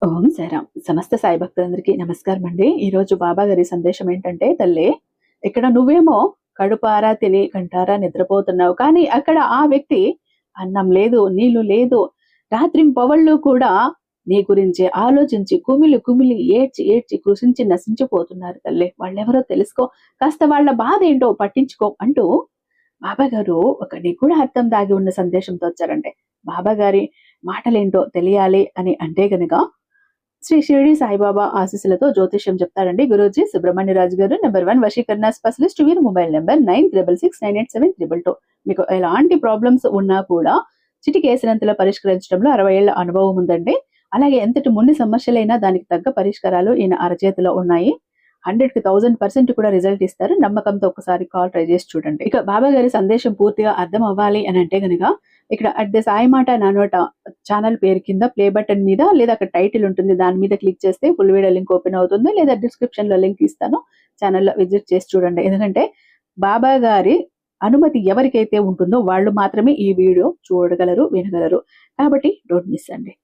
ఓం సాయిరాం. సమస్త సాయి భక్తులందరికీ నమస్కారం అండి. ఈరోజు బాబా గారి సందేశం ఏంటంటే, తల్లి ఇక్కడ నువ్వేమో కడుపారా తిని కంటారా నిద్రపోతున్నావు. కానీ అక్కడ ఆ వ్యక్తి అన్నం లేదు, నీళ్లు లేదు, రాత్రింపవళ్ళు కూడా నీ గురించి ఆలోచించి కుమిలి కుమిలి ఏడ్చి ఏడ్చి కృషించి నశించిపోతున్నారు తల్లి. వాళ్ళెవరో తెలుసుకో, కాస్త వాళ్ళ బాధ ఏంటో పట్టించుకో అంటూ బాబా గారు ఒక నిగూఢ అర్థం దాగి ఉన్న సందేశంతో వచ్చారంటే, బాబా గారి మాటలేంటో తెలియాలి అని అంటే గనుక శ్రీ షిరిడి సాయిబాబా ఆశీస్సులతో జ్యోతిష్యం చెప్తారండి గురూజీ సుబ్రహ్మణ్యరాజు గారు. #1 వశీకరణ స్పెషలిస్ట్. వీరి మొబైల్ నెంబర్ 96698722. మీకు ఎలాంటి ప్రాబ్లమ్స్ ఉన్నా కూడా చిటికేసినంతలో పరిష్కరించడంలో 60 ఏళ్ల అనుభవం ఉందండి. అలాగే ఎంతటి మున్ని సమస్యలైనా దానికి తగ్గ పరిష్కారాలు ఈయన అరచేతిలో ఉన్నాయి. 100కి 1000% కూడా రిజల్ట్ ఇస్తారు. నమ్మకంతో ఒకసారి కాల్ ట్రై చేసి చూడండి. ఇక బాబా గారి సందేశం పూర్తిగా అర్థం అవ్వాలి అని అంటే గనుక ఇక్కడ అట్ ద సాయి మాట నానోట ఛానల్ పేరు కింద ప్లే బటన్ మీద లేదా అక్కడ టైటిల్ ఉంటుంది, దాని మీద క్లిక్ చేస్తే ఫుల్ వీడియో లింక్ ఓపెన్ అవుతుంది. లేదా డిస్క్రిప్షన్ లో లింక్ ఇస్తాను, ఛానల్లో విజిట్ చేసి చూడండి. ఎందుకంటే బాబా గారి అనుమతి ఎవరికైతే ఉంటుందో వాళ్ళు మాత్రమే ఈ వీడియో చూడగలరు, వినగలరు. కాబట్టి డోంట్ మిస్ అండి.